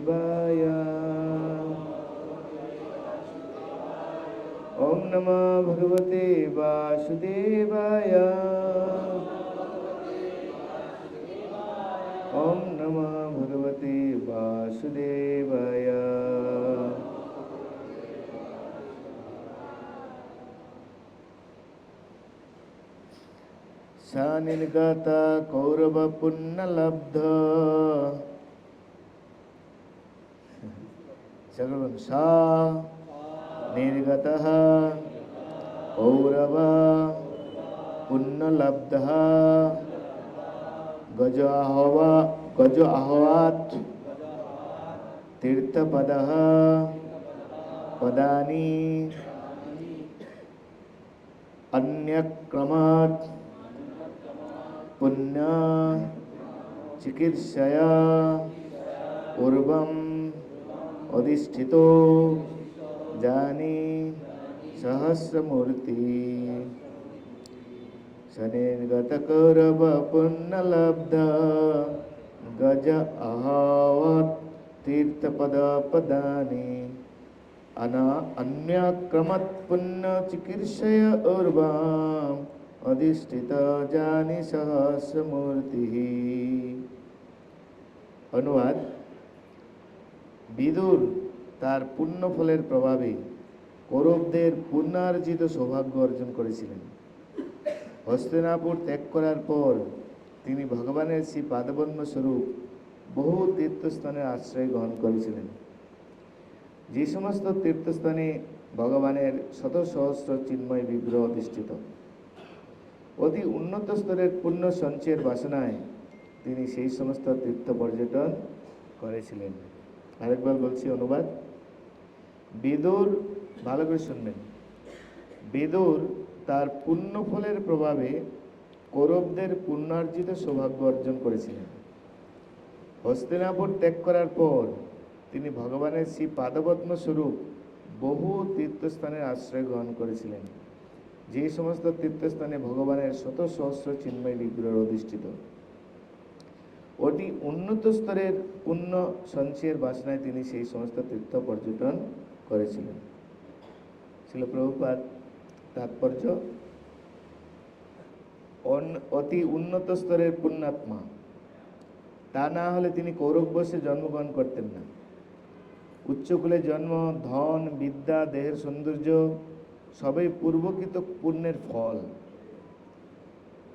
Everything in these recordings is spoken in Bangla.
शिवाय। ओम नमः भगवते वासुदेवाय। ओम नमः भगवते वासुदेवाय। सा निर्गत कौरव पुण्य लब्ध। सगुण सा निर्गतः कौरव पुण्य लब्ध गज आहवात् तीर्थपदः पदानि अन्यक्रमात् पुण्य चिकित्सया पूर्वम् अधिष्ठितो जानी सहस्रमूर्ति। सनिर्गत कौरव पुण्य लब्ध गज आहवत् तीर्थपद पदानि अन्यक्रमत् पुण्य चिकीर्षय उर्वाम् अधिष्ठित जानी सहस्रमूर्ति। अनुवाद। বিদুর তার পুণ্যফলের প্রভাবে কৌরবদের পুণ্যার্জিত সৌভাগ্য অর্জন করেছিলেন। হস্তিনাপুর ত্যাগ করার পর তিনি ভগবানের শ্রী পাদপদ্ম স্বরূপ বহু তীর্থস্থানের আশ্রয় গ্রহণ করেছিলেন। যে সমস্ত তীর্থস্থানে ভগবানের শত সহস্র চিন্ময় বিগ্রহ অধিষ্ঠিত, অতি উন্নত স্তরের পুণ্য সঞ্চয়ের বাসনায় তিনি সেই সমস্ত তীর্থ পর্যটন করেছিলেন। আরেকবার বলছি, অনুবাদ। বিদুর, ভালো করে শুনবেন, বিদুর তার পুণ্যফলের প্রভাবে কৌরবদের পুণ্যার্জিত সৌভাগ্য অর্জন করেছিলেন। হস্তিনাপুর ত্যাগ করার পর তিনি ভগবানের শ্রী পাদপদ্ম স্বরূপ বহু তীর্থস্থানের আশ্রয় গ্রহণ করেছিলেন। যে সমস্ত তীর্থস্থানে ভগবানের শত সহস্র চিন্ময় বিগ্রহ অধিষ্ঠিত, অতি উন্নত স্তরের পুণ্য সঞ্চয়ের বাসনায় তিনি সেই সমস্ত তীর্থ পর্যটন করেছিলেন। ছিল প্রভুপাদ। তাৎপর্য, অতি উন্নত স্তরের পুণ্যাত্মা, তা না হলে তিনি কৌরব বংশে জন্মগ্রহণ করতেন না। উচ্চকুলে জন্ম, ধন, বিদ্যা, দেহের সৌন্দর্য সবই পূর্বকৃত পুণ্যের ফল।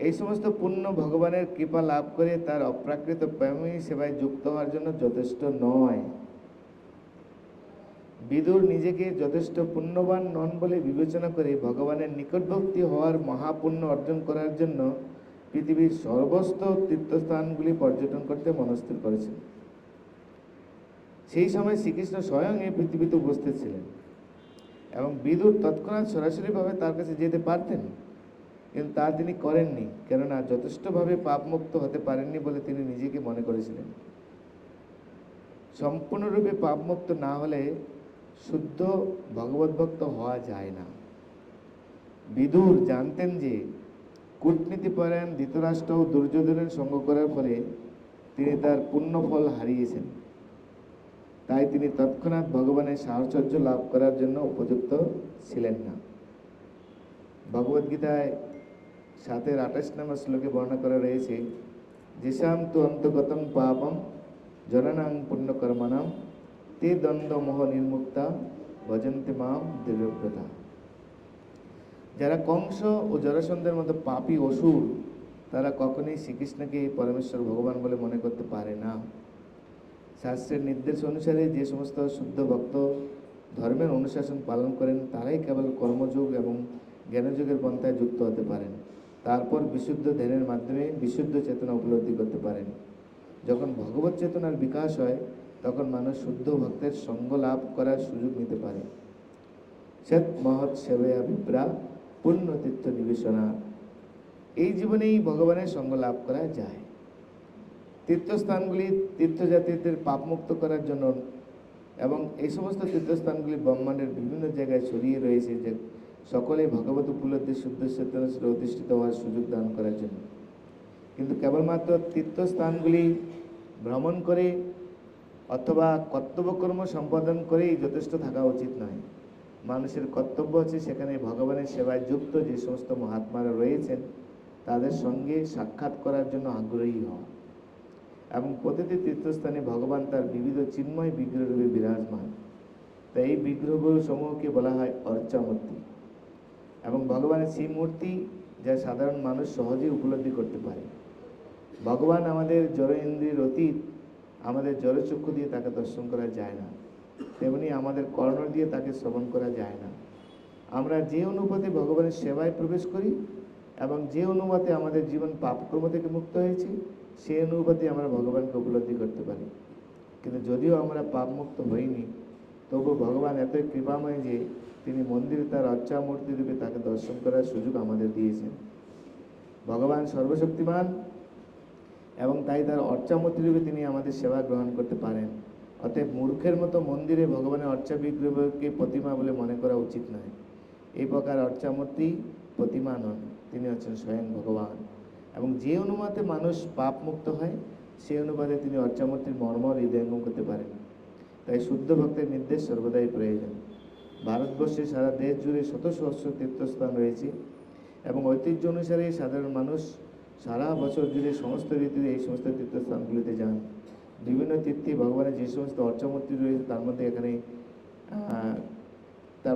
এই সমস্ত পুণ্য ভগবানের কৃপা লাভ করে তার অপ্রাকৃত প্রেমী সেবায় যুক্ত হওয়ার জন্য যথেষ্ট নয়। বিদুর নিজেকে যথেষ্ট পুণ্যবান নন বলে বিবেচনা করে ভগবানের নিকটবর্তী হওয়ার মহাপুণ্য অর্জন করার জন্য পৃথিবীর সর্বস্ত তীর্থস্থানগুলি পর্যটন করতে মনস্থির করেছেন। সেই সময় শ্রীকৃষ্ণ স্বয়ং এই পৃথিবীতে উপস্থিত ছিলেন এবং বিদুর তৎক্ষণাৎ সরাসরিভাবে তার কাছে যেতে পারতেন, কিন্তু তা তিনি করেননি, কেননা যথেষ্টভাবে পাপমুক্ত হতে পারেননি বলে তিনি নিজেকে মনে করেছিলেন। সম্পূর্ণরূপে পাপমুক্ত না হলে শুদ্ধ ভগবদ্ভক্ত হওয়া যায় না। বিদুর জানতেন যে কূটনীতিপরায়ণ ধৃতরাষ্ট্র ও দুর্যোধনের সঙ্গ করার ফলে তিনি তার পুণ্যফল হারিয়েছেন। তাই তিনি তৎক্ষণাৎ ভগবানের সাহচর্য লাভ করার জন্য উপযুক্ত ছিলেন না। ভগবদ্গীতায় 7-28 নম্বর শ্লোকে বর্ণনা করা রয়েছে, যেসাম তু অন্তগতং পাপম জননাং পুণ্যকর্মণাম তে দ্বন্দ্ব মোহ নির্মুক্তা ভজন্তে মাম দৃঢ়ব্রতা। যারা কংস ও জরাসন্ধের মতো পাপী অসুর, তারা কখনোই শ্রীকৃষ্ণকে পরমেশ্বর ভগবান বলে মনে করতে পারে না। শাস্ত্রের নির্দেশ অনুসারে যে সমস্ত শুদ্ধ ভক্ত ধর্মের অনুশাসন পালন করেন, তারাই কেবল কর্মযোগ এবং জ্ঞানযোগের পন্থায় যুক্ত হতে পারেন। তারপর বিশুদ্ধ ধ্যানের মাধ্যমে বিশুদ্ধ চেতনা উপলব্ধি করতে পারেন। যখন ভগবত চেতনার বিকাশ হয়, তখন মানুষ শুদ্ধ ভক্তের সঙ্গ লাভ করার সুযোগ নিতে পারে। সৎ মহৎ সেবয়া বিপ্রা পুণ্য তীর্থ নিবেশনা। এই জীবনেই ভগবানের সঙ্গ লাভ করা যায়। তীর্থস্থানগুলি তীর্থযাত্রীদের পাপমুক্ত করার জন্য এবং এই সমস্ত তীর্থস্থানগুলি ব্রহ্মাণ্ডের বিভিন্ন জায়গায় ছড়িয়ে রয়েছে, যে সকলে ভগবত উপলব্ধি শুদ্ধ চেতনা অধিষ্ঠিত হওয়ার সুযোগ দান করার জন্য। কিন্তু কেবলমাত্র তীর্থস্থানগুলি ভ্রমণ করে অথবা কর্তব্যকর্ম সম্পাদন করেই যথেষ্ট থাকা উচিত নয়। মানুষের কর্তব্য হচ্ছে সেখানে ভগবানের সেবায় যুক্ত যে সমস্ত মহাত্মারা রয়েছেন তাদের সঙ্গে সাক্ষাৎ করার জন্য আগ্রহী হওয়া। এবং প্রতিটি তীর্থস্থানে ভগবান তার বিবিধ চিন্ময় বিগ্রহরূপে বিরাজমান। তাই এই বিগ্রহগুলো সমূহকে বলা হয় অর্চামূর্তি। এবং ভগবানের সেই মূর্তি যা সাধারণ মানুষ সহজেই উপলব্ধি করতে পারে। ভগবান আমাদের জড় ইন্দ্রিয়ের অতীত, আমাদের জড়চক্ষু দিয়ে তাকে দর্শন করা যায় না, তেমনি আমাদের কর্ণ দিয়ে তাকে শ্রবণ করা যায় না। আমরা যে অনুপাতে ভগবানের সেবায় প্রবেশ করি এবং যে অনুপাতে আমাদের জীবন পাপকর্ম থেকে মুক্ত হয়েছে সেই অনুপাতে আমরা ভগবানকে উপলব্ধি করতে পারি। কিন্তু যদিও আমরা পাপমুক্ত হইনি, তবু ভগবান এতই কৃপাময় যে তিনি মন্দিরে তার অর্চামূর্তি রূপে তাকে দর্শন করার সুযোগ আমাদের দিয়েছেন। ভগবান সর্বশক্তিমান এবং তাই তার অর্চামূর্তি রূপে তিনি আমাদের সেবা গ্রহণ করতে পারেন। অতএব মূর্খের মতো মন্দিরে ভগবানের অর্চা বিগ্রহকে প্রতিমা বলে মনে করা উচিত নয়। এই প্রকার অর্চামূর্তি প্রতিমা নন, তিনি হচ্ছেন স্বয়ং ভগবান। এবং যে অনুপাতে মানুষ পাপ মুক্ত হয় সেই অনুপাতে তিনি অর্চামূর্তির মর্ম হৃদয়ঙ্গম করতে পারেন। তাই শুদ্ধ ভক্তের নির্দেশ সর্বদাই প্রয়োজন। ভারতবর্ষে সারা দেশ জুড়ে শত সহস্র তীর্থস্থান রয়েছে এবং ঐতিহ্য অনুসারে সাধারণ মানুষ সারা বছর জুড়ে সমস্ত ঋতুতে এই সমস্ত তীর্থস্থানগুলিতে যান। বিভিন্ন তীর্থে ভগবানের যে সমস্ত অর্চামূর্তি রয়েছে তার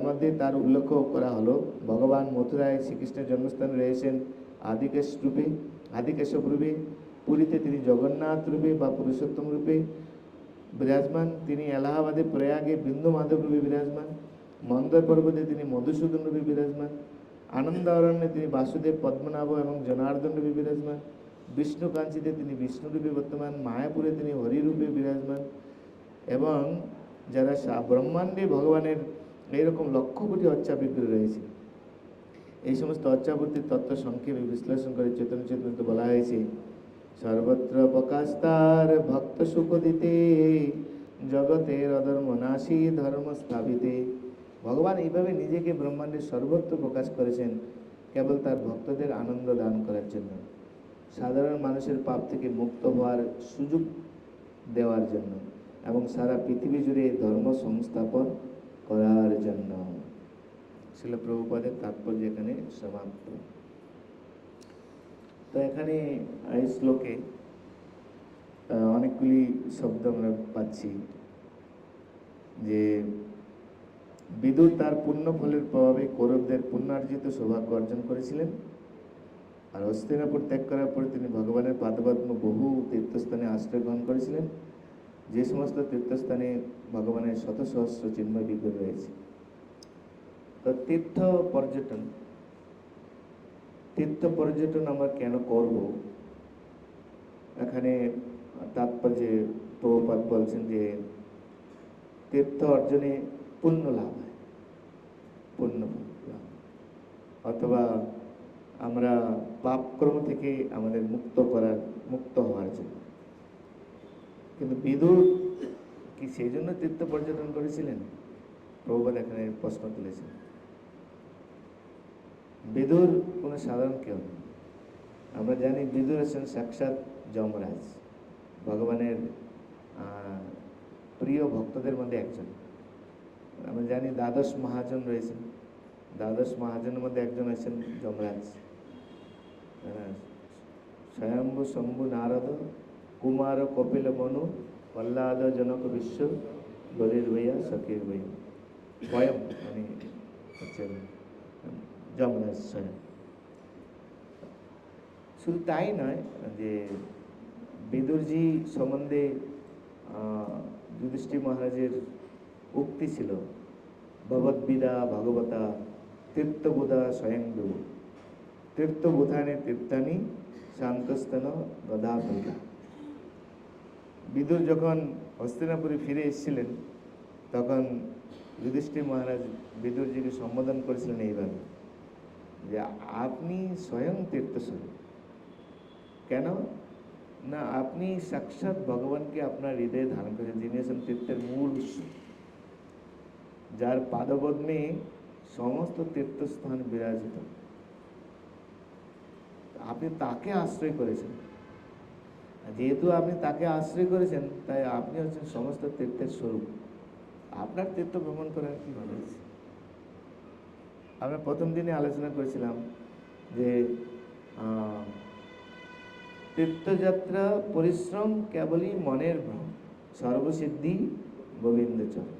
মধ্যে তার উল্লেখ করা হলো, ভগবান মথুরায় শ্রীকৃষ্ণের জন্মস্থানে রয়েছেন আদিকেশব রূপে, পুরীতে তিনি জগন্নাথ রূপে বা পুরুষোত্তম রূপে বিরাজমান, তিনি এলাহাবাদে প্রয়াগে বিন্দু মাধব রূপে বিরাজমান, মন্দর পর্বতে তিনি মধুসূদন রূপে বিরাজমান, আনন্দ অরণ্যে তিনি বাসুদেব পদ্মনাভ এবং জনার্দন রূপে বিরাজমান, বিষ্ণু কাঞ্চিতে তিনি বিষ্ণু রূপে বর্তমান, মায়াপুরে তিনি হরি রূপে বিরাজমান। এবং যারা ব্রহ্মাণ্ডে ভগবানের এইরকম লক্ষ কোটি অর্চা বিগ্রহ রয়েছে, এই সমস্ত অর্চামূর্তির তত্ত্ব সংক্ষেপে বিশ্লেষণ করে চৈতন্য চৈতন্যতে বলা হয়েছে, সর্বত্র প্রকাশতার ভক্ত সুখ দিতে, জগতের অধর্ম নাশী ধর্ম স্থাপিতে। ভগবান এইভাবে নিজেকে ব্রহ্মাণ্ডের সর্বত্র প্রকাশ করেছেন কেবল তার ভক্তদের আনন্দ দান করার জন্য, সাধারণ মানুষের পাপ থেকে মুক্ত হওয়ার সুযোগ দেওয়ার জন্য এবং সারা পৃথিবী জুড়ে ধর্ম সংস্থাপন করার জন্য। শিল প্রভুপাদের তাৎপর্য এখানে সমাপ্ত। তো এখানে এই শ্লোকে অনেকগুলি শব্দ আমরা পাচ্ছি যে বিদুর তার পুণ্য ফলের প্রভাবে কৌরবদের পুণ্যার্জিত সৌভাগ্য অর্জন করেছিলেন। আর হস্তিনাপুর ত্যাগ করার পরে তিনি ভগবানের পাদপদ্ম বহু তীর্থস্থানে আশ্রয় গ্রহণ করেছিলেন, যে সমস্ত তীর্থস্থানে ভগবানের শত সহস্র চিন্ময় বিগ্রহ রয়েছে। তো তীর্থ পর্যটন আমরা কেন করব, এখানে তাৎপর্যে প্রভুপাদ বলছেন যে তীর্থ অর্জনে পুণ্য লাভ হয়, পুণ্য লাভ, অথবা আমরা পাপকর্ম থেকে আমাদের মুক্ত হওয়ার জন্য। কিন্তু বিদুর কি সেই জন্য তীর্থ পর্যটন করেছিলেন? প্রভুপাদ এখানে প্রশ্ন তুলেছেন। বিদুর কোনো সাধারণ কেউ না। আমরা জানি বিদুর আছেন সাক্ষাৎ যমরাজ, ভগবানের প্রিয় ভক্তদের মধ্যে একজন। আমরা জানি দ্বাদশ মহাজন রয়েছেন, দ্বাদশ মহাজনের মধ্যে একজন আছেন যমরাজ। স্বয়ম্ভু শম্ভু নারদ কুমার কপিল মনু প্রহ্লাদ জনক বিশ্ব বলির বইয়া সখীর বই, স্বয়ং মানে হচ্ছেন যমরাজ স্বয়ং। শুধু তাই নয়, যে বিদুরজি সম্বন্ধে যুধিষ্ঠির মহারাজের উক্তি ছিল, ভগবদ্বিদা ভগবতা তীর্থবোধা স্বয়ংভূ তীর্থবোধানে তীর্থানি শান্তস্তন গদাপরিকা। বিদুর যখন হস্তিনাপুরে ফিরে এসেছিলেন তখন যুধিষ্ঠির মহারাজ বিদুরজিকে সম্বোধন করেছিলেন এইভাবে যে আপনি স্বয়ং তীর্থস্বরূপ। কেন না, আপনি সাক্ষাৎ ভগবানকে আপনার হৃদয়ে ধারণ করেছেন, যিনি আছেন তীর্থের মূল উৎস, যার পাদপদ্মে সমস্ত তীর্থস্থান বিরাজিত। আপনি তাকে আশ্রয় করেছেন। যেহেতু আপনি তাকে আশ্রয় করেছেন, তাই আপনি হচ্ছেন সমস্ত তীর্থের স্বরূপ। আপনার তীর্থ ভ্রমণ করার কি ভালো আছে? আমরা প্রথম দিনে আলোচনা করেছিলাম যে আহ, তীর্থযাত্রা পরিশ্রম কেবলই মনের ভ্রম, সর্বসিদ্ধি গোবিন্দ চরণ।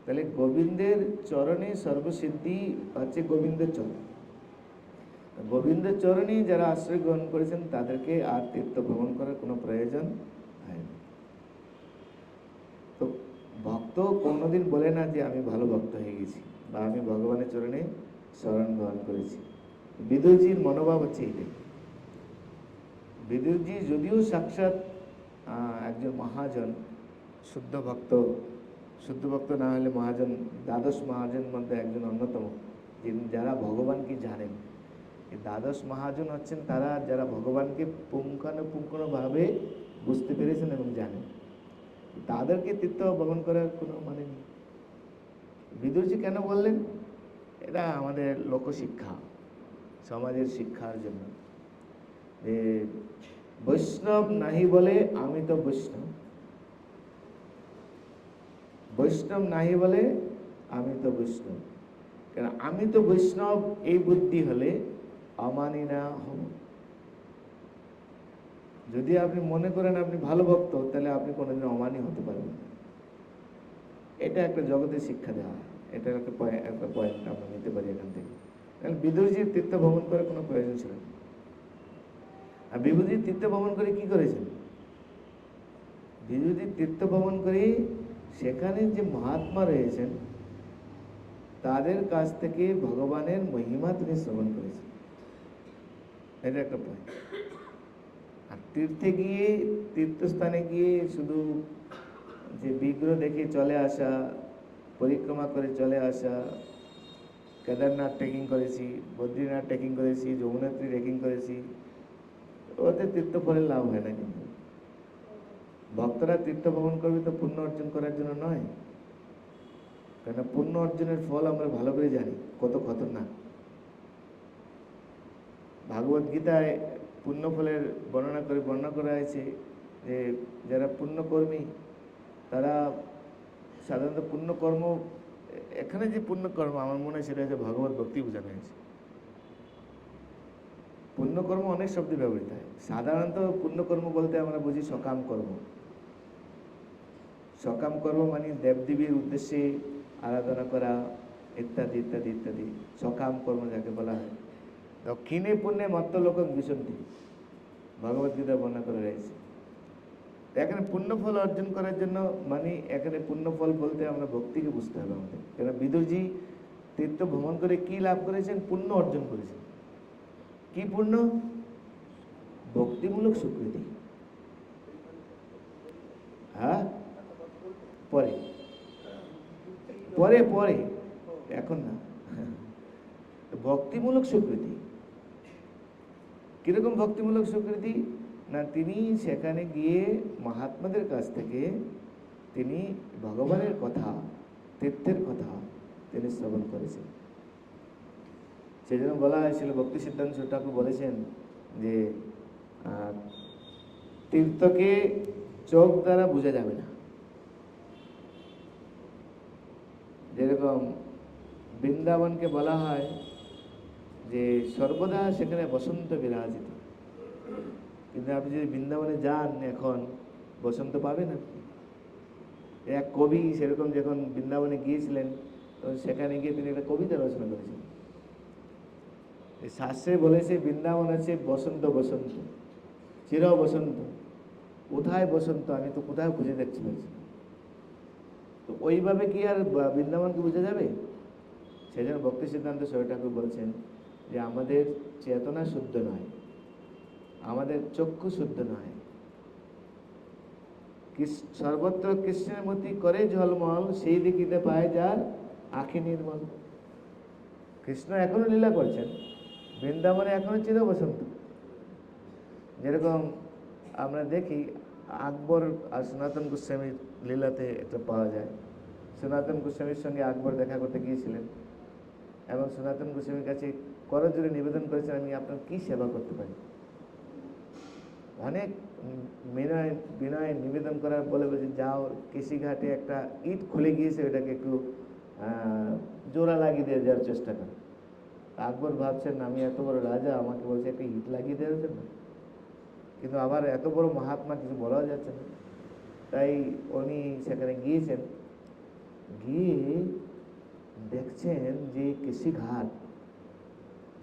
তাহলে গোবিন্দের চরণে সর্বসিদ্ধি হচ্ছে গোবিন্দের চরণ। গোবিন্দের চরণে যারা আশ্রয় গ্রহণ করেছেন তাদেরকে আর তীর্থ ভ্রমণ করার কোনো প্রয়োজন হয় না। তো ভক্ত কোনোদিন বলে না যে আমি ভালো ভক্ত হয়ে গেছি বা আমি ভগবানের চরণে শরণ গ্রহণ করেছি। বিদুরজির মনোভাব হচ্ছে এইটাই। বিদুরজি যদিও সাক্ষাৎ একজন মহাজন, শুদ্ধ ভক্ত, শুদ্ধ ভক্ত না হলে মহাজন, দ্বাদশ মহাজন মধ্যে একজন অন্যতম, যারা ভগবানকে জানেন। এই দ্বাদশ মহাজন হচ্ছেন তারা যারা ভগবানকে পুঙ্খানুপুঙ্খভাবে বুঝতে পেরেছেন এবং জানেন। তাদেরকে তীর্থ ভ্রমণ করার কোনো মানে নেই। বিদুরজি কেন বললেন? এটা আমাদের লোকশিক্ষা, সমাজের শিক্ষার জন্য। যে বৈষ্ণব নাহি বলে আমি তো বৈষ্ণব, বৈষ্ণব নাহি বলে আমি তো বৈষ্ণব। কেন আমি তো বৈষ্ণব এই বুদ্ধি হলে অমানি না হব। যদি আপনি মনে করেন আপনি ভালো ভক্ত, তাহলে আপনি কোনোদিন অমানি হতে পারবেন না। এটা একটা জগতের শিক্ষা দেওয়া, এটা একটা পয়েন্ট আমরা নিতে পারি এখান থেকে। তাহলে বিদুরজির তীর্থ ভ্রমণ করার কোনো প্রয়োজন ছিল না। আর বিদুরজির তীর্থ ভ্রমণ করে কি করেছেন? বিদুরজির তীর্থ ভ্রমণ করে সেখানে যে মহাত্মা রয়েছেন তাদের কাছ থেকে ভগবানের মহিমা তিনি শ্রবণ করেছেন। এটা একটা পয়েন্ট। আর তীর্থে গিয়ে, তীর্থস্থানে গিয়ে শুধু যে বিগ্রহ দেখে চলে আসা, পরিক্রমা করে চলে আসা, কেদারনাথ ট্রেকিং করেছি, বদ্রীনাথ ট্রেকিং করেছি, যমুনোত্রী ট্রেকিং করেছি, ওতে তীর্থ ফলের লাভ হয় না। কিন্তু ভক্তরা তীর্থ ভ্রমণ করবে তো পুণ্য অর্জন করার জন্য নয়। কেন পুণ্য অর্জনের ফল আমরা ভালো করে জানি কত খতরনাক। ভাগবত গীতায় পুণ্য ফলের বর্ণনা করা হয়েছে যে যারা পুণ্যকর্মী তারা সাধারণত পুণ্যকর্ম, এখানে যে পুণ্যকর্ম আমার মনে হয় সেটা হচ্ছে ভগবত ভক্তি বোঝানো হয়েছে। পুণ্যকর্ম অনেক শব্দে ব্যবহৃত হয়। সাধারণত পুণ্যকর্ম বলতে আমরা বুঝি সকাম কর্ম। সকাম কর্ম মানে দেবদেবীর উদ্দেশ্যে আরাধনা করা ইত্যাদি ইত্যাদি ইত্যাদি, সকাম কর্ম যাকে বলা হয়। দক্ষিণে পুণ্যে মত্ত লোক বিশন্তি, ভগবত গীতা বর্ণনা করে রয়েছে। এখানে পুণ্যফল অর্জন করার জন্য মানে এখানে পুণ্যফল বলতে আমরা ভক্তিকে বুঝতে হবে আমাদের। কেন বিদুরজি তীর্থ ভ্রমণ করে কি লাভ করেছেন? পুণ্য অর্জন করেছেন। কি পুণ্য? ভক্তিমূলক স্বীকৃতি। হ্যাঁ, পরে পরে পরে, এখন না। ভক্তিমূলক স্বীকৃতি। কিরকম ভক্তিমূলক স্বীকৃতি? না, তিনি সেখানে গিয়ে মহাত্মাদের কাছ থেকে তিনি ভগবানের কথা, তীর্থের কথা তিনি শ্রবণ করেছেন। সেই জন্য বলা হয়েছিল, ভক্তি সিদ্ধান্ত ঠাকুর বলেছেন যে তীর্থকে চোখ দ্বারা বোঝা যাবে না। যেরকম বৃন্দাবনকে বলা হয় যে সর্বদা সেখানে বসন্ত বিরাজিত, কিন্তু আপনি যদি বৃন্দাবনে যান এখন, বসন্ত পাবেন আপনি। এক কবি সেরকম যখন বৃন্দাবনে গিয়েছিলেন তখন সেখানে গিয়ে তিনি একটা কবিতা রচনা করেছেন। শাস্ত্রে বলেছে বৃন্দাবন আছে বসন্ত, বসন্ত চির বসন্ত, কোথায় বসন্ত আমি তো কোথায় খুঁজে দেখছি বলছি। তো ওইভাবে কি আর বৃন্দাবনকে বোঝা যাবে? সেই জন্য ভক্তি সিদ্ধান্ত সরকার ঠাকুর বলছেন যে আমাদের চেতনা শুদ্ধ নয়, আমাদের চক্ষু শুদ্ধ নয়। সর্বত্র কৃষ্ণের মতি করে ঝলমল, সেই দেখিতে পায় যার আঁখি নির্মল। কৃষ্ণ এখনো লীলা করছেন বৃন্দাবনে, এখনো চির বসন্ত। যেরকম আমরা দেখি আকবর আর সনাতন গোস্বামীর লীলাতে এটা পাওয়া যায়। সনাতন গোস্বামীর সঙ্গে আকবর দেখা করতে গিয়েছিলেন এবং সনাতন গোস্বামীর কাছে করজোড়ে নিবেদন করেছেন, আমি আপনার কি সেবা করতে পারি। অনেক বিনয় বিনয় নিবেদন করার বলে বলছে যাও কেশিঘাটে একটা ইট খুলে গিয়েছে, ওটাকে একটু জোড়া লাগিয়ে দিয়ে দেওয়ার চেষ্টা করো। আকবর ভাবছেন আমি এত বড় রাজা, আমাকে বলছে একটা ইট লাগিয়ে দেওয়ার জন্য, কিন্তু আবার এত বড় মহাত্মা, কিছু বলাও যাচ্ছে না। তাই উনি সেখানে গিয়েছেন, গিয়ে দেখছেন যে কেশিঘাট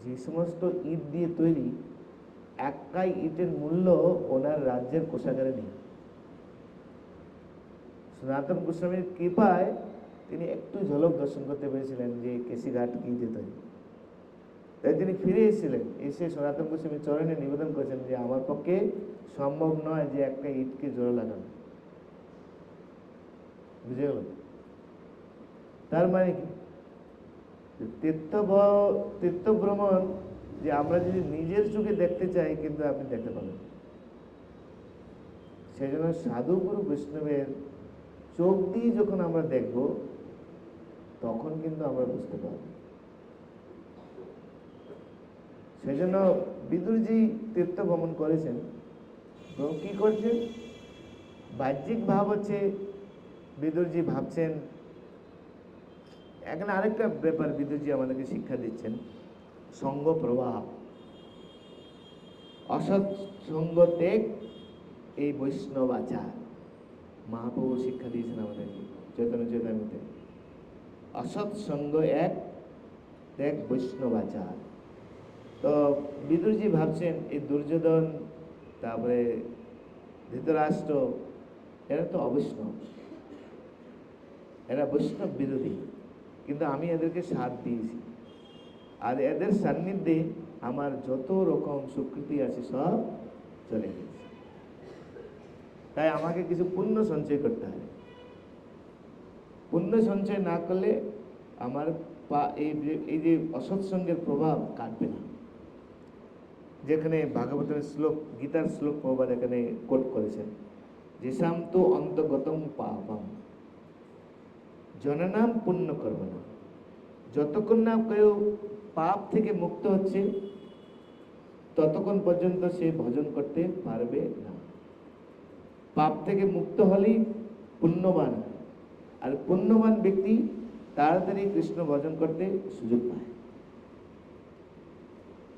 যে সমস্ত ইট দিয়ে তৈরি, একটা ইটের মূল্য ওনার রাজ্যের কোষাগারে নেই। সনাতন গোস্বামীর কৃপায় তিনি একটু ঝলক দর্শন করতে পেরেছিলেন যে কেশিঘাট কি যে তৈরি। তাই তিনি ফিরে এসেছিলেন, এসে সনাতন গোস্বামীর চরণে নিবেদন করেছেন যে আমার পক্ষে সম্ভব নয় যে একটা ইটকে জোড়া লাগানো। বুঝে গেল? তার মানে কি তীর্থ ভ্রমণ যে আমরা যদি নিজের চোখে দেখতে চাই কিন্তু আপনি দেখতে পাবেন। সেই জন্য সাধু গুরু বৈষ্ণবের চোখ দিয়ে যখন আমরা দেখব তখন কিন্তু আমরা বুঝতে পারব। সেই জন্য বিদুরজি তীর্থ ভ্রমণ করেছেন এবং কি করছেন, বাহ্যিক ভাব হচ্ছে বিদুরজি ভাবছেন। এখানে আরেকটা ব্যাপার বিদুরজি আমাদেরকে শিক্ষা দিচ্ছেন, সঙ্গ প্রভাব, অসৎ সঙ্গ ত্যাগ এই বৈষ্ণব আচার। মহাপ্রভু শিক্ষা দিয়েছেন আমাদেরকে চৈতন্য চৈতন্যতে, অসৎ সঙ্গ এক ত্যাগ বৈষ্ণব আচার। তো বিদুরজি ভাবছেন এই দুর্যোধন, তারপরে ধৃতরাষ্ট্র, এরা তো অবৈষ্ণব, এরা বৈষ্ণব বিরোধী, কিন্তু আমি এদেরকে সাথ দিয়েছি, আর এদের সান্নিধ্যে আমার যত রকম স্বীকৃতি আছে সব চলে গেছে। তাই আমাকে কিছু পুণ্য সঞ্চয় করতে হবে। পুণ্য সঞ্চয় না করলে আমার এই যে অসৎসঙ্গের প্রভাব কাটবে না। যেখানে ভাগবতের শ্লোক, গীতার শ্লোক প্রভাব এখানে কোট করেছেন, যে শান্ত অন্তগতম পাপম জননাম পুণ্য কর্ম না। যতক্ষণ না কেউ পাপ থেকে মুক্ত হচ্ছে ততক্ষণ পর্যন্ত সে ভজন করতে পারবে না। পাপ থেকে মুক্ত হলেই পুণ্যবান, আর পুণ্যবান ব্যক্তি তাড়াতাড়ি কৃষ্ণ ভজন করতে সুযোগ পায়।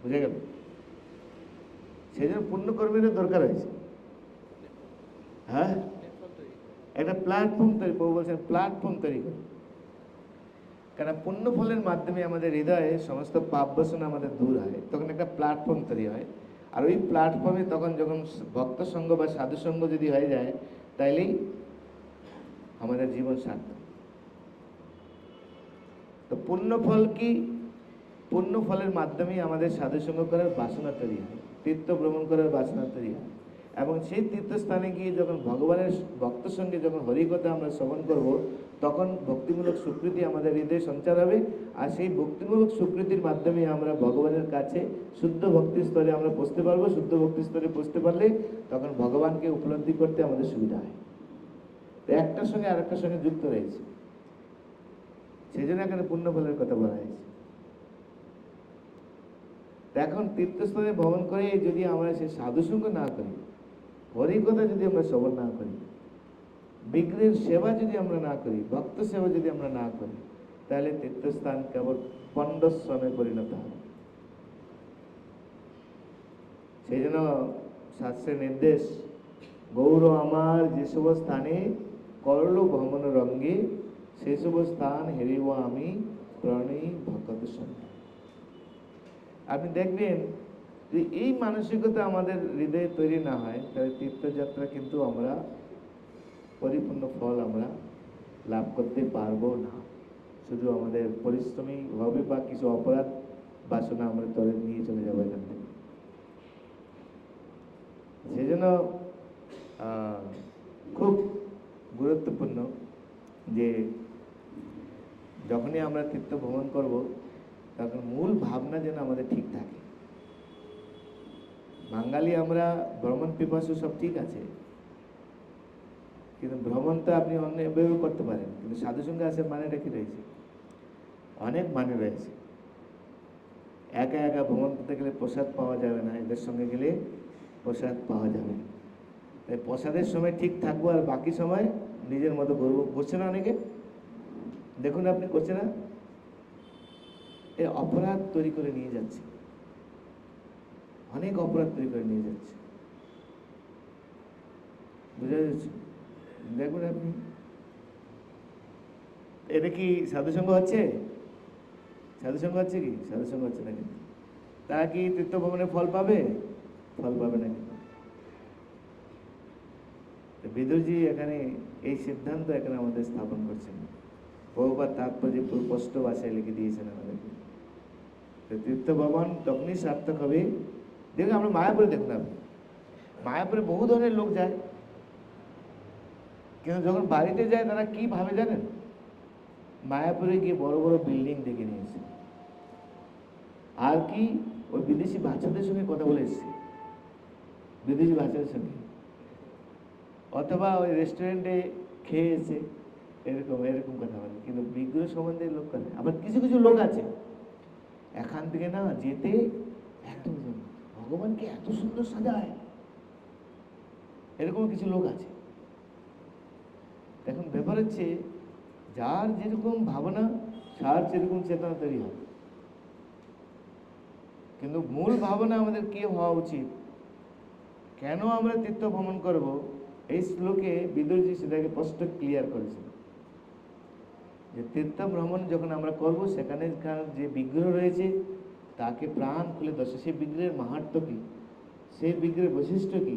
বুঝে গেল? সেই জন্য পুণ্যকর্মীদের দরকার হয়েছে। হ্যাঁ, একটা প্ল্যাটফর্ম তৈরি, প্রভু বলছেন প্ল্যাটফর্ম তৈরি করে। কারণ পুণ্য ফলের মাধ্যমে আমাদের হৃদয়ে সমস্ত পাপ বাসনা আমাদের দূর হয়, তখন একটা প্ল্যাটফর্ম তৈরি হয়। আর ওই প্ল্যাটফর্মে তখন যখন ভক্ত সঙ্গ বা সাধু সঙ্গ যদি হয়ে যায়, তাইলেই আমাদের জীবন সার্থক। তো পুণ্য ফল কি? পুণ্য ফলের মাধ্যমেই আমাদের সাধু সঙ্গ করার বাসনা তৈরি হয়, তীর্থ ভ্রমণ করার বাসনা তৈরি হয়। এবং সেই তীর্থস্থানে গিয়ে যখন ভগবানের ভক্ত সঙ্গে যখন হরিকথা আমরা শ্রবণ করব, তখন ভক্তিমূলক স্বীকৃতি আমাদের হৃদয়ে সঞ্চার হবে। আর সেই ভক্তিমূলক স্বীকৃতির মাধ্যমে আমরা ভগবানের কাছে শুদ্ধ ভক্তি স্তরে আমরা পৌঁছতে পারবো। শুদ্ধ ভক্তি স্তরে পৌঁছতে পারলে তখন ভগবানকে উপলব্ধি করতে আমাদের সুবিধা হয়। তো একটার সঙ্গে আরেকটার সঙ্গে যুক্ত রয়েছে, সেই জন্য এখানে পুণ্য ফলের কথা বলা হয়েছে। এখন তীর্থস্থানে ভ্রমণ করে যদি আমরা সে সাধুসঙ্গ না করি, হরিকথা যদি আমরা শ্রবণ না করি, বিগ্রহের সেবা যদি আমরা না করি, ভক্ত সেবা যদি আমরা না করি, তাহলে তীর্থস্থান কেবল পণ্ডশ্রমে পরিণত হবে। সেই জন্য শাস্ত্রের নির্দেশ, গৌর আমার যেসব স্থানে করল ভ্রমণ রঙ্গে, সেসব স্থান হেরিব আমি প্রণয়ী ভক্ত সঙ্গে। আপনি দেখবেন যে এই মানসিকতা আমাদের হৃদয়ে তৈরি না হয়, তাহলে তীর্থযাত্রা কিন্তু আমরা পরিপূর্ণ ফল আমরা লাভ করতে পারবো না। শুধু আমাদের পরিশ্রমী হবে বা কিছু অপরাধ বাসনা আমরা তলে নিয়ে চলে যাবো এখান থেকে। সেই জন্য খুব গুরুত্বপূর্ণ যে যখনই আমরা তীর্থ ভ্রমণ করব, তখন মূল ভাবনা যেন আমাদের ঠিক থাকে। বাঙালি আমরা ভ্রমণ পিপাসু, সব ঠিক আছে, কিন্তু ভ্রমণ তো আপনি অন্যভাবে করতে পারেন, কিন্তু সাধু সঙ্গে আসার মানেটা কি রয়েছে? অনেক মানে রয়েছে। একা একা ভ্রমণ করতে গেলে প্রসাদ পাওয়া যাবে না, এদের সঙ্গে গেলে প্রসাদ পাওয়া যাবে। তাই প্রসাদের সময় ঠিক থাকবো আর বাকি সময় নিজের মতো করবো। করছে না অনেকে? দেখুন আপনি, করছে না? এ অপরাধ তৈরি করে নিয়ে যাচ্ছে, অনেক অপরাধ তৈরি করে নিয়ে যাচ্ছে। বুঝা যাচ্ছে? দেখুন আপনি, এটা কি সাধুসঙ্গ হচ্ছে? সাধুসঙ্গ হচ্ছে কি? সাধুসঙ্গ হচ্ছে না কিন্তু। তারা কি তীর্থ ভ্রমণের ফল পাবে? ফল পাবে না কিন্তু। বিদুরজি এখানে এই সিদ্ধান্ত এখানে আমাদের স্থাপন করছেন। প্রভুপাদ তাৎপর্য স্পষ্ট ভাষায় লিখে দিয়েছেন আমাদেরকে। তীর্থ ভ্রমণ তখনই সার্থক হবে। দেখুন আমরা মায়াপুরে, দেখুন আপনি, মায়াপুরে বহু ধরনের লোক যায়, কিন্তু যখন বাড়িতে যায় তারা কি ভাবে জানেন? মায়াপুরে গিয়ে বড় বড় বিল্ডিং দেখে নিয়েছে, আর কি ওই বিদেশি বাচ্চাদের সঙ্গে কথা বলে এসছে, বিদেশি বাচ্চাদের সঙ্গে, অথবা ওই রেস্টুরেন্টে খেয়েছে, এরকম এরকম কথা বলে। কিন্তু বিগ্রহ সম্বন্ধে লোক করে। আবার কিছু কিছু লোক আছে এখান থেকে না যেতে একদম ভগবানকে এত সুন্দর সাজায়, এরকম কিছু লোক আছে। এখন ব্যাপার হচ্ছে যার যেরকম ভাবনা, যার যেরকম চেতনা তৈরি হয়। কিন্তু মূল ভাবনা আমাদের কি হওয়া উচিত? কেন আমরা তীর্থ ভ্রমণ করব? এই শ্লোকে বিদুরজি সেটাকে স্পষ্ট ক্লিয়ার করেছেন যে তীর্থ ভ্রমণ যখন আমরা করব, সেখানে যে বিগ্রহ রয়েছে তাকে প্রাণ খুলে দর্শন, সেই বিগ্রহের মাহাত্ম্য কি, সেই বিগ্রহের বৈশিষ্ট্য কি,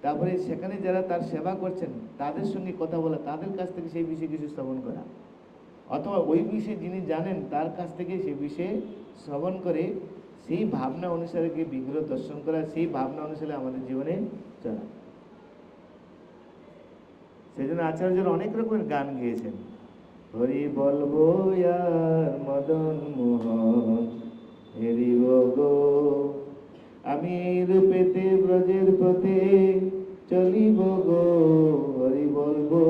তারপরে সেখানে যারা তার সেবা করছেন তাদের সঙ্গে কথা বলা, তাদের কাছ থেকে সেই বিষয়ে কিছু শ্রবণ করা, অথবা ওই বিষয়ে যিনি জানেন তার কাছ থেকে সেই বিষয়ে শ্রবণ করে সেই ভাবনা অনুসারে গিয়ে বিগ্রহ দর্শন করা, সেই ভাবনা অনুসারে আমাদের জীবনে চলা। সেই জন্য আচার্যরা অনেক রকমের গান গেয়েছেন। হরি বলবো আর মদন মোহন হেরিব গো, আমি এই রূপেতে ব্রজের পথে চলিব গো, হরি বলবো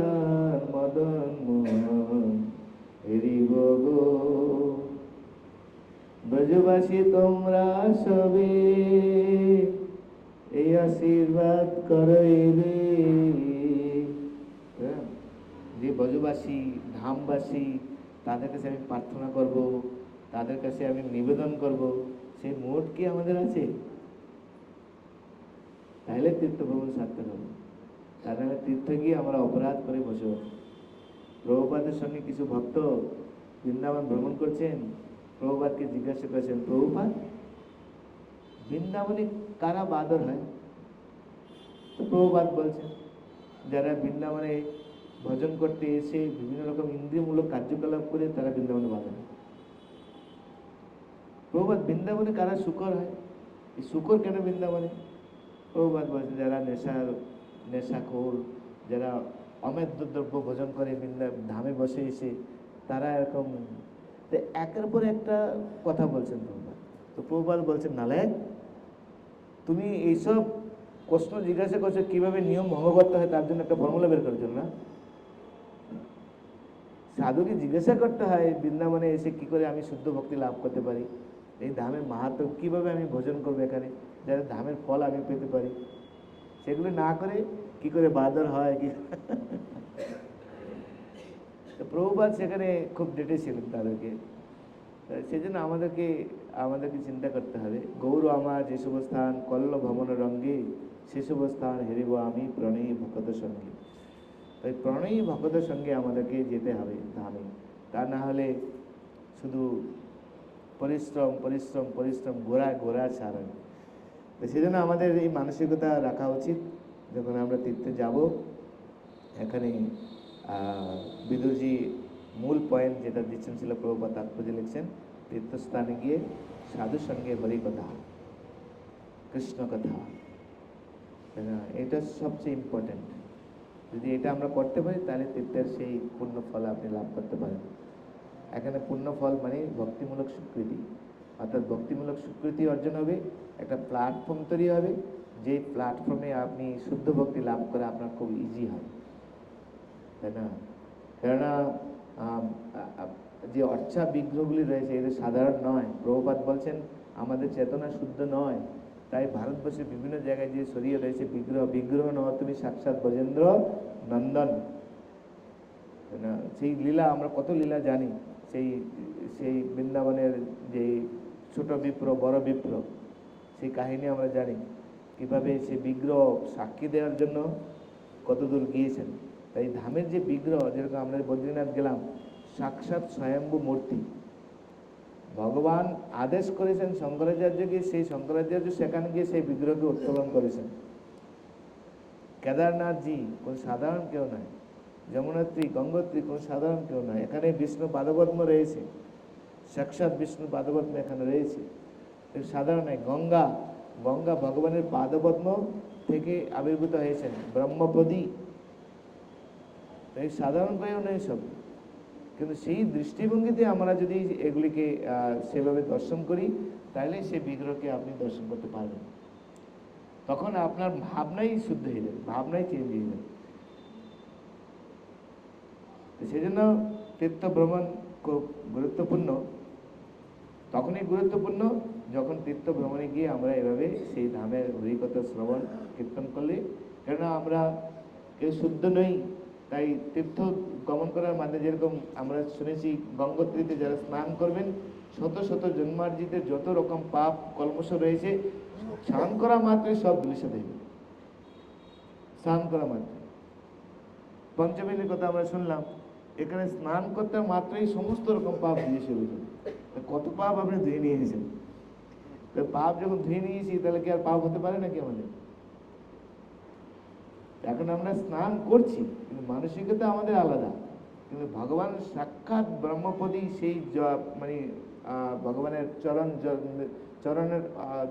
আর মদন মোহন হেরিব গো। ব্রজবাসী তোমরা সবে এই আশীর্বাদ করইবে। যে ব্রজবাসী, ধামবাসী, তাদের কাছে আমি প্রার্থনা করব, তাদের কাছে আমি নিবেদন করব, সেই মোট কি আমাদের আছে? তাহলে তীর্থ ভ্রমণ সার্থক হবে। তাহলে তীর্থে গিয়ে আমরা অপরাধ করে বসে আছি। প্রভুপাদের সঙ্গে কিছু ভক্ত বৃন্দাবন ভ্রমণ করছেন, প্রভুপাদকে জিজ্ঞাসা করেছেন, প্রভুপাদ বৃন্দাবনে কারা বাদর হয়? তো প্রভুপাদ বলছেন, যারা বৃন্দাবনে ভজন করতে এসে বিভিন্ন রকম ইন্দ্রিয়মূলক কার্যকলাপ করে তারা বৃন্দাবনে বাধা হয়। প্রভুপাদ বৃন্দাবনে কারা শুকর হয়? এই শুকর কেন বৃন্দাবনে? প্রভুপাদ বলছে, যারা নেশাখোর, যারা অমেদ্য দ্রব্য ভোজন করে ধামে বসে এসে তারা এরকম। একের পর একটা কথা বলছেন প্রভুপাদ। তো প্রভুপাদ বলছেন, নালায়েক, তুমি এইসব প্রশ্ন জিজ্ঞাসা করছো কিভাবে নিয়ম ভঙ্গ করতে হয়, তার জন্য একটা ফর্মুলা বের করার জন্য না। সাধুকে জিজ্ঞাসা করতে হয় বৃন্দাবনে এসে কি করে আমি শুদ্ধ ভক্তি লাভ করতে পারি, এই ধামের মাহাত্ম্য কিভাবে আমি ভোজন করবো এখানে, যাতে ধামের ফল আমি পেতে পারি। সেগুলো না করে কি করে বাদর হয় কি। তো প্রভুপাদ সেখানে খুব ডেটেছিলেন তাদেরকে। সেই জন্য আমাদেরকে চিন্তা করতে হবে, গৌর আমার যেসব স্থান কল্ল ভ্রমণ রঙ্গে, সেসব স্থান হেরিব আমি প্রণয়ী ভকত সঙ্গে। তাই প্রণয়ী ভকতের সঙ্গে আমাদেরকে যেতে হবে ধামে। তা না হলে শুধু পরিশ্রম পরিশ্রম পরিশ্রম, গোড়া ছাড়া। তো সেই জন্য আমাদের এই মানসিকতা রাখা উচিত, যখন আমরা তীর্থে যাব। এখানে বিদুরজি মূল পয়েন্ট যেটা দিচ্ছেন ছিল, প্রভুপাদ তাৎপর্য লিখছেন, তীর্থস্থানে গিয়ে সাধুর সঙ্গে হরি কথা, কৃষ্ণ কথা, তাই না? এটা সবচেয়ে ইম্পর্টেন্ট। যদি এটা আমরা করতে পারি তাহলে তীর্থের সেই পূর্ণ ফল আপনি লাভ করতে পারেন। এখানে পূর্ণ ফল মানে ভক্তিমূলক স্বীকৃতি, অর্থাৎ ভক্তিমূলক স্বীকৃতি অর্জন হবে, একটা প্ল্যাটফর্ম তৈরি হবে, যেই প্ল্যাটফর্মে আপনি শুদ্ধ ভক্তি লাভ করা আপনার খুব ইজি হয়, তাই না? কেননা যে অর্চা বিগ্রহগুলি রয়েছে এদের সাধারণ নয়। প্রভুপাদ বলছেন আমাদের চেতনা শুদ্ধ নয়, তাই ভারতবর্ষের বিভিন্ন জায়গায় যে ছড়িয়ে রয়েছে বিগ্রহ, বিগ্রহ নহ তুমি সাক্ষাৎ ব্রজেন্দ্র নন্দন। না, সেই লীলা আমরা কত লীলা জানি, সেই সেই বৃন্দাবনের যে ছোট বিপ্র বড় বিপ্র, সেই কাহিনী আমরা জানি, কীভাবে সে বিগ্রহ সাক্ষী দেওয়ার জন্য কত দূর গিয়েছেন। তাই ধামের যে বিগ্রহ, যেরকম আমরা বদ্রীনাথ গেলাম, সাক্ষাৎ স্বয়ম্ভু মূর্তি, ভগবান আদেশ করেছেন শঙ্করাচার্যকে, সেই শঙ্করাচার্য সেখানে গিয়ে সেই বিগ্রহকে উত্তোলন করেছেন। কেদারনাথজি কোন সাধারণ কেউ নয়, যমুনাত্রী গঙ্গোত্রী কোন সাধারণ কেউ নয়, এখানে বিষ্ণু পাদপদ্ম রয়েছে, সাক্ষাৎ বিষ্ণু পাদপদ্ম এখানে রয়েছে, সাধারণ নয়। গঙ্গা, গঙ্গা ভগবানের পাদপদ্ম থেকে আবির্ভূত হয়েছেন, ব্রহ্মপদী, এই সাধারণ কেউ নয় সব। কিন্তু সেই দৃষ্টিভঙ্গিতে আমরা যদি এগুলিকে সেভাবে দর্শন করি, তাহলে সেই বিগ্রহকে আপনি দর্শন করতে পারবেন। তখন আপনার ভাবনাই শুদ্ধ হয়ে যাবে, ভাবনাই চেঞ্জ হয়ে যাবে। সেই জন্য তীর্থ ভ্রমণ খুব গুরুত্বপূর্ণ। তখনই গুরুত্বপূর্ণ যখন তীর্থ ভ্রমণে গিয়ে আমরা এভাবে সেই ধামের হরিকথা শ্রবণ কীর্তন করলে। কেননা আমরা কেউ শুদ্ধ নই, তাই তীর্থ গমন করার মাধ্যমে, যেরকম আমরা শুনেছি গঙ্গোত্রীতে যারা স্নান করবেন, শত শত জন্মার্জিতের যত রকম পাপ কলমশ রয়েছে, স্নান করা মাত্রই সব ধূলিসাৎ হয়ে যাবে, স্নান করা মাত্র। পঞ্চমীর কথা আমরা শুনলাম, এখানে স্নান করতে মাত্রই সমস্ত রকম পাপ ধুয়ে হয়ে যাবে। কত পাপ আপনি ধুয়ে নিয়ে এসেছেন, তো পাপ যখন ধুয়ে নিয়েছি, তাহলে কি আর পাপ হতে পারে নাকি আমাদের? এখন আমরা স্নান করছি, কিন্তু মানসিকতা আমাদের আলাদা। কিন্তু ভগবান সাক্ষাৎ ব্রহ্মপদী, সেই মানে ভগবানের চরণের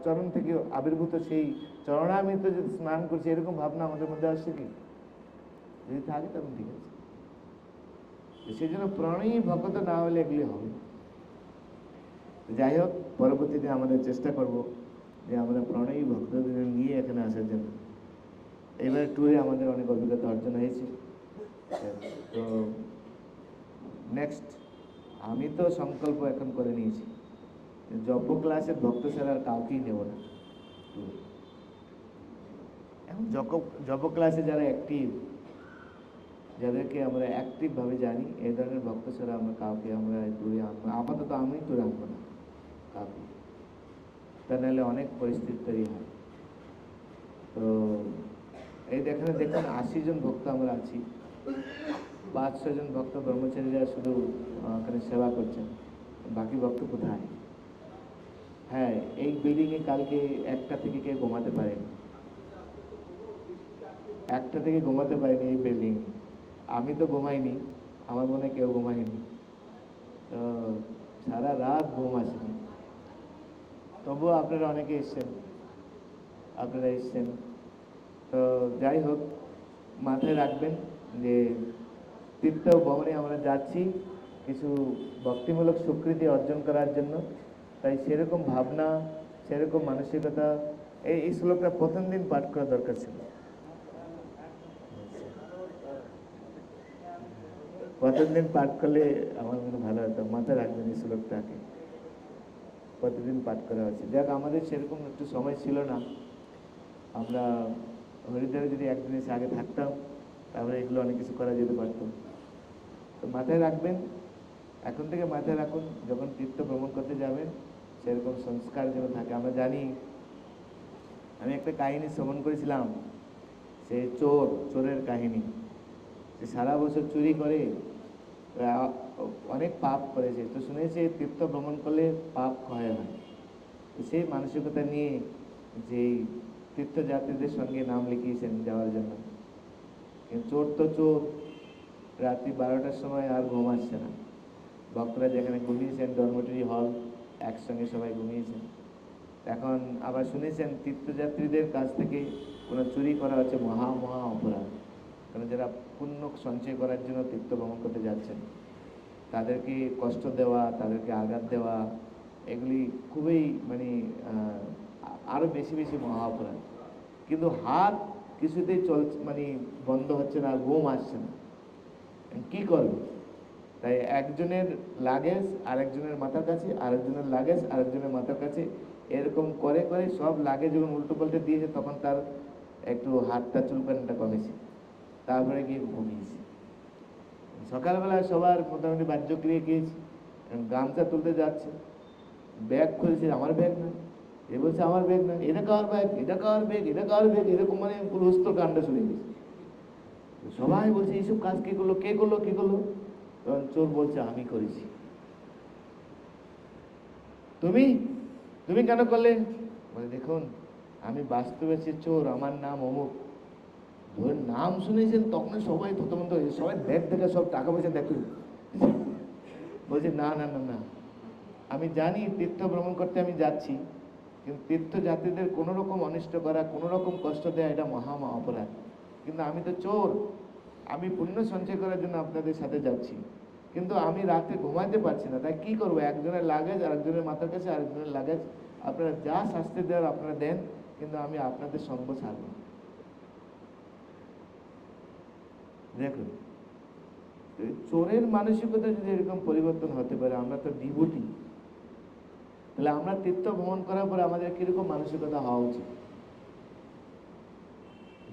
চরণ থেকে আবির্ভূত সেই চরণামৃত যদি স্নান করছি, এরকম ভাবনা আমাদের মধ্যে আসছে কি? যদি থাকে তখন ঠিক আছে। সেই জন্য প্রণয়ী ভক্ত না হলে এগুলি হবে। যাই হোক, পরবর্তীতে আমাদের চেষ্টা করব যে আমরা প্রণয়ী ভক্তদের নিয়ে এখানে আসার জন্য। এবারে ট্যুরে আমাদের অনেক অভিজ্ঞতা অর্জন হয়েছে। তো নেক্সট আমি তো সংকল্প এখন করে নিয়েছি, জপ ক্লাসের ভক্ত ছাড়া আর কাউকেই নেব না। এখন জপ ক্লাসে যারা অ্যাক্টিভ, যাদেরকে আমরা অ্যাক্টিভভাবে জানি, এই ধরনের ভক্ত ছাড়া আমরা কাউকে আমরা ট্যুরে আনবো, আপাতত আমি ট্যুরে আনবো না কাউকে। তা নাহলে অনেক পরিস্থিতি তৈরি হয়। তো এই দেখুন 80 জন ভক্ত আমরা আছি, 500 জন ভক্ত ব্রহ্মচারীরা শুধু ওখানে সেবা করছেন, বাকি ভক্ত কোথায়? হ্যাঁ, এই বিল্ডিংয়ে কালকে 1টা থেকে কেউ ঘুমাতে পারেনি, 1টা থেকে ঘুমাতে পারেনি এই বিল্ডিং। আমি তো ঘুমাইনি, আমার মনে কেউ ঘুমায়নি, তো সারা রাত ঘুম আসেনি। তবুও আপনারা অনেকে এসছেন, আপনারা এসছেন। তো যাই হোক, মাথায় রাখবেন যে তীর্থ ভ্রমণে আমরা যাচ্ছি কিছু ভক্তিমূলক স্বীকৃতি অর্জন করার জন্য। তাই সেরকম ভাবনা, সেরকম মানসিকতা, এই শ্লোকটা প্রথম দিন পাঠ করা দরকার ছিল। প্রথম দিন পাঠ করলে আমার মনে ভালো হতো। মাথায় রাখবেন এই শ্লোকটাকে, প্রতিদিন পাঠ করা হচ্ছে। যাক, আমাদের সেরকম একটু সময় ছিল না, আমরা হরিদ্বারে যদি একদিন এসে আগে থাকতাম, তাহলে এগুলো অনেক কিছু করা যেতে পারত। তো মাথায় রাখবেন, এখন থেকে মাথায় রাখুন, যখন তীর্থ ভ্রমণ করতে যাবেন সেরকম সংস্কার যেন থাকে। আমরা জানি, আমি একটা কাহিনী শ্রবণ করেছিলাম, সে চোরের কাহিনী। সে সারা বছর চুরি করে, অনেক পাপ করেছে, তো শুনেছে তীর্থ ভ্রমণ করলে পাপ ক্ষয় হয়। তো সেই মানসিকতা নিয়ে যেই তীর্থযাত্রীদের সঙ্গে নাম লিখিয়েছেন যাওয়ার জন্য। কিন্তু চোর তো চোর, রাত্রি 12টার সময় আর ঘুম আসছে না। ভক্তরা যেখানে ঘুমিয়েছেন, ডরমেটরি হল, একসঙ্গে সবাই ঘুমিয়েছেন। এখন আবার শুনেছেন তীর্থযাত্রীদের কাছ থেকে কোনো চুরি করা হচ্ছে মহা অপরাধ। কারণ যারা পুণ্য সঞ্চয় করার জন্য তীর্থ ভ্রমণ করতে যাচ্ছেন, তাদেরকে কষ্ট দেওয়া, তাদেরকে আঘাত দেওয়া, এগুলি খুবই মানে আরও বেশি বেশি মহা অপরাধ। কিন্তু হাত কিছুতেই মানে বন্ধ হচ্ছে না, ঘুম আসছে না, কি করবে? তাই একজনের লাগেজ আরেকজনের মাথার কাছে, আরেকজনের লাগেজ আরেকজনের মাথার কাছে, এরকম করে করে সব লাগে যখন উল্টো পাল্টে দিয়েছে, তখন তার একটু হাতটা চুলকানিটা কমেছে, তারপরে গিয়ে ঘুমিয়েছে। সকালবেলা সবার মোটামুটি বাহ্যক্রিয়া গিয়েছি, গামছা তুলতে যাচ্ছে, ব্যাগ খুলেছে, আমার ব্যাগ না। এ বলছে আমার ব্যাগ না, এটা কার ব্যাগ, এটা কার ব্যাগ, এটা কার ব্যাগ, এরকম মানে হুলস্থুল কাণ্ড শুনে গেছে। সবাই বলছে এইসব কাজ কে করলো, কে করলো, কে করলো? তখন চোর বলছে আমি করেছি। তুমি তুমি কেন করলে? বলে দেখুন, আমি বাস্তবে সে চোর, আমার নাম অমুক। ধরে নাম শুনেছেন তখন সবাই থতমত হয়েছে, সবাই ব্যাগ দেখে সব টাকা পয়সা দেখুন। বলছে না না না না, আমি জানি তীর্থ ভ্রমণ করতে আমি যাচ্ছি, কিন্তু তীর্থযাত্রীদের কোনো রকম অনিষ্ট করা, কোনো রকম কষ্ট দেওয়া, এটা মহা অপরাধ। কিন্তু আমি তো চোর, আমি পুণ্য সঞ্চয় করার জন্য আপনাদের সাথে যাচ্ছি, কিন্তু আমি রাতে ঘুমাতে পারছি না, তাই কি করবো? একজনের লাগেজ আরেকজনের মাথার কাছে, আরেকজনের লাগেজ, আপনারা যা শাস্তি দেওয়ার আপনারা দেন, কিন্তু আমি আপনাদের সঙ্গ ছাড়ব না। দেখুন, চোরের মানসিকতা যদি এরকম পরিবর্তন হতে পারে, আমরা তো ডিভোটি, তাহলে আমরা তীর্থ ভ্রমণ করার পরে আমাদের কিরকম মানসিকতা হওয়া উচিত?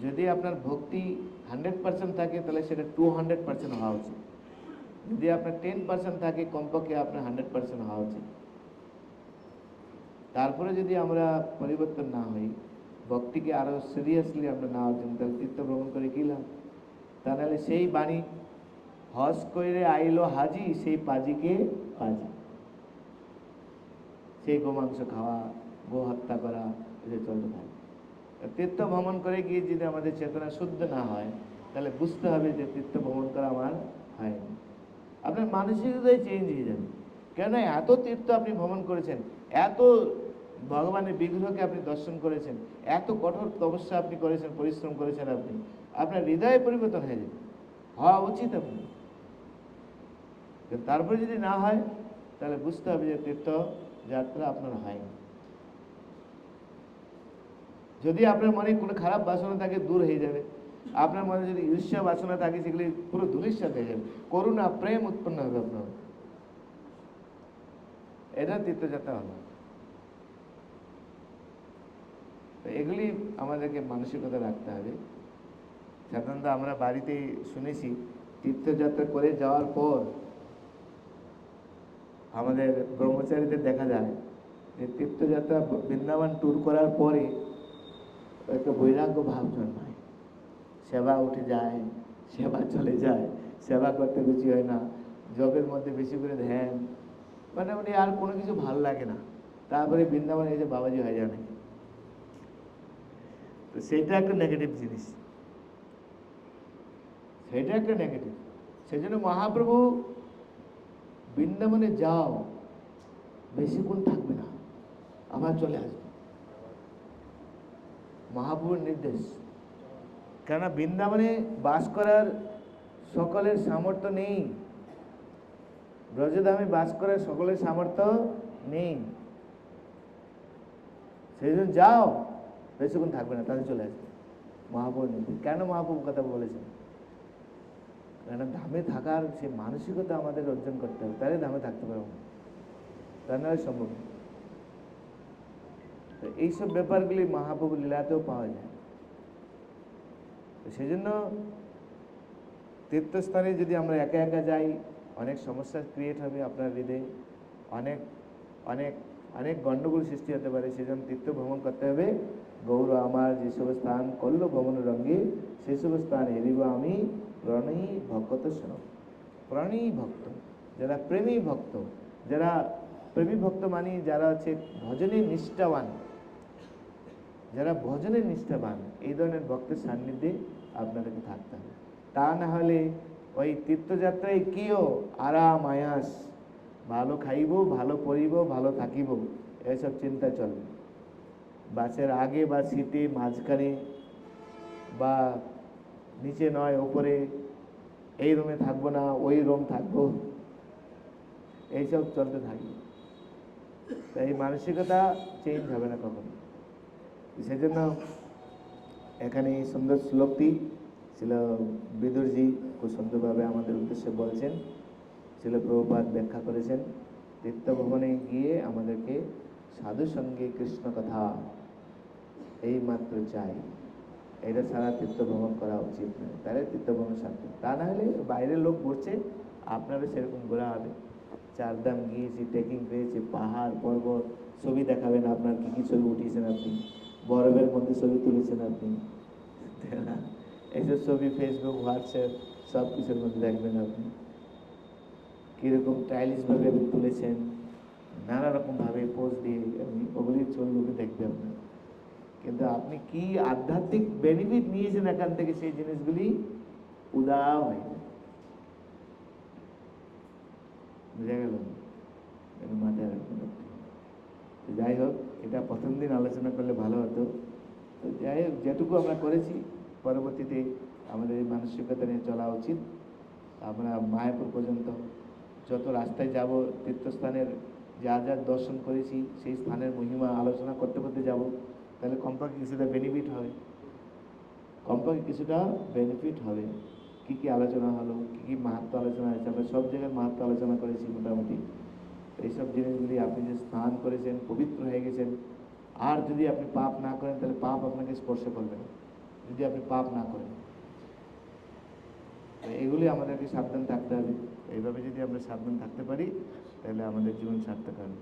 যদি আপনার ভক্তি 100% থাকে, তাহলে সেটা 200% হওয়া উচিত। যদি আপনার 10% থাকে, কমপক্ষে আপনার 100% হওয়া উচিত। তারপরে যদি আমরা পরিবর্তন না হই, ভক্তিকে আরো সিরিয়াসলি আমরা না অর্জন, তাহলে তীর্থ ভ্রমণ করে কি লাভ? তাহলে সেই বাণী, হজ কইরে আইলো হাজি, সেই পাজিকে পাজি, সেই গোমাংস খাওয়া, গো হত্যা করা, এটা চলতে থাকে। তীর্থ ভ্রমণ করে গিয়ে যদি আমাদের চেতনা শুদ্ধ না হয়, তাহলে বুঝতে হবে যে তীর্থ ভ্রমণ করা আমার হয়নি। আপনার মানসিকতাই চেঞ্জ হয়ে যাবে। কেন? এত তীর্থ আপনি ভ্রমণ করেছেন, এত ভগবানের বিগ্রহকে আপনি দর্শন করেছেন, এত কঠোর তপস্যা আপনি করেছেন, পরিশ্রম করেছেন, আপনি আপনার হৃদয়ে পরিবর্তন হয়ে যাবে, হওয়া উচিত আপনি। তারপরে যদি না হয়, তাহলে বুঝতে হবে যে তীর্থ যাত্রা আপনার হয়নি। যদি আপনার মনে কোনো খারাপ বাসনা থাকে, দূর হয়ে যাবে। আপনার মনে যদি ঈর্ষা বাসনা থাকে, সেগুলি পুরো ধূলিসাৎ হয়ে যাবে। করুণা, প্রেম উৎপন্ন হবে আপনার। এটা তীর্থযাত্রা হলো। এগুলি আমাদেরকে মানসিকতা রাখতে হবে। সাধারণত আমরা বাড়িতে শুনেছি, তীর্থযাত্রা করে যাওয়ার পর আমাদের ব্রহ্মচারীদের দেখা যায় যে তীর্থযাত্রা বৃন্দাবন ট্যুর করার পরে একটা বৈরাগ্য ভাব জন্মায়, সেবা উঠে যায়, সেবা চলে যায়, সেবা করতে রুচি হয় না, জবের মধ্যে বেশি করে ধ্যান, মোটামুটি আর কোনো কিছু ভাল লাগে না। তারপরে বৃন্দাবন এসে বাবাজি হয়ে যায় নাকি। তো সেটা একটা নেগেটিভ জিনিস, সেটা একটা নেগেটিভ। সেই জন্য মহাপ্রভু বৃন্দাবনে যাও, বেশিক্ষণ থাকবে না, আবার চলে আসবে, মহাপ্রভুর নির্দেশ। কেননা বৃন্দাবনে বাস করার সকলের সামর্থ্য নেই, ব্রজধামে বাস করার সকলের সামর্থ্য নেই। সেই জন্য যাও, বেশিক্ষণ থাকবে না, তাহলে চলে আসবে, মহাপ্রভুর নির্দেশ। কেন মহাপ্রভু কথা বলেছেন? কেন ধামে থাকার সে মানসিকতা আমাদের অর্জন করতে হবে, তাহলে ধামে থাকতে পারবো, তা নয় সম্ভব। এইসব ব্যাপারগুলি মহাপ্রভু লীলাতেও পাওয়া যায়। সেই জন্য তীর্থস্থানে যদি আমরা একা একা যাই, অনেক সমস্যা ক্রিয়েট হবে আপনার হৃদয়ে, অনেক অনেক অনেক গণ্ডগোল সৃষ্টি হতে পারে। সেজন্য তীর্থ ভ্রমণ করতে হবে। গৌর আমার যেসব স্থান করল ভ্রমণ রঙ্গে, সেসব স্থান হেরিব আমি প্রণয়ী ভক্ত শোনো। প্রাণী ভক্ত, যারা প্রেমী ভক্ত, যারা প্রেমী ভক্ত মানে যারা হচ্ছে ভজনে নিষ্ঠাবান, যারা ভজনে নিষ্ঠাবান, এই ধরনের ভক্তের সান্নিধ্যে আপনাদেরকে থাকতে হবে। তা না হলে ওই তীর্থযাত্রায় কিও আরাম আয়াস, ভালো খাইব, ভালো পরিব, ভালো থাকিব, এসব চিন্তা চলবে। বাসের আগে বা সিটে মাঝখানে বা নিচে নয় ওপরে, এই রুমে থাকবো না ওই রুম থাকবো, এইসব চলতে থাকবে। তাই এই মানসিকতা চেঞ্জ হবে না কখনো। সেজন্য এখানে এই সুন্দর শ্লোকটি ছিল বিদুরজি খুব সুন্দরভাবে আমাদের উদ্দেশ্যে বলছেন, ছিল প্রভুপাদ ব্যাখ্যা করেছেন। তীর্থ ভ্রমণে গিয়ে আমাদেরকে সাধু সঙ্গে কৃষ্ণ কথা এই মাত্র চাই। এটা ছাড়া তীর্থ ভ্রমণ করা উচিত নয়, তাহলে তীর্থ ভ্রমণ সার্থক। তা না হলে বাইরের লোক ঘুরছে, আপনারও সেরকম ঘোরা হবে। চারধাম গিয়েছি, ট্রেকিং পেয়েছি, পাহাড় পর্বত, ছবি দেখাবেন আপনার কী কী ছবি উঠিয়েছেন আপনি, বরফের মধ্যে ছবি তুলেছেন আপনি, তাই না? এইসব ছবি ফেসবুক হোয়াটসঅ্যাপ সব কিছুর মধ্যে দেখবেন আপনি কীরকম স্টাইলিশভাবে আপনি তুলেছেন, নানা রকমভাবে পোজ দিয়ে আপনি ওগুলির ছবিগুলো দেখবেন আপনার। কিন্তু আপনি কি আধ্যাত্মিক বেনিফিট নিয়েছেন এখান থেকে, সেই জিনিসগুলি উদাও হয়ে যায়। বুঝা গেল? মাথায় রাখবেন। যাই হোক, এটা প্রথম দিন আলোচনা করলে ভালো হতো। তো যাই হোক, যেটুকু আমরা করেছি, পরবর্তীতে আমাদের এই মানসিকতা নিয়ে চলা উচিত। আমরা মায়াপুর পর্যন্ত যত রাস্তায় যাব, তীর্থস্থানের যা যা দর্শন করেছি, সেই স্থানের মহিমা আলোচনা করতে করতে যাব, তাহলে কমপক্ষে কিছুটা বেনিফিট হবে। কমপক্ষে কিছুটা বেনিফিট হবে। কী কী আলোচনা হলো, কী কী মাহাত্ম্য আলোচনা হয়েছে, আমরা সব জায়গায় মাহাত্ম্য আলোচনা করেছি মোটামুটি। এইসব জিনিসগুলি আপনি যে স্নান করেছেন, পবিত্র হয়ে গেছেন, আর যদি আপনি পাপ না করেন তাহলে পাপ আপনাকে স্পর্শ করবে না, যদি আপনি পাপ না করেন। এগুলি আমাদেরকে সাবধান থাকতে হবে। এইভাবে যদি আমরা সাবধান থাকতে পারি, তাহলে আমাদের জীবন সার্থক হবে।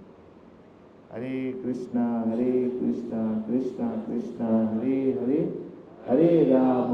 হরে কৃষ্ণা কৃষ্ণা কৃষ্ণ কৃষ্ণ হরে হরে, হরে রাম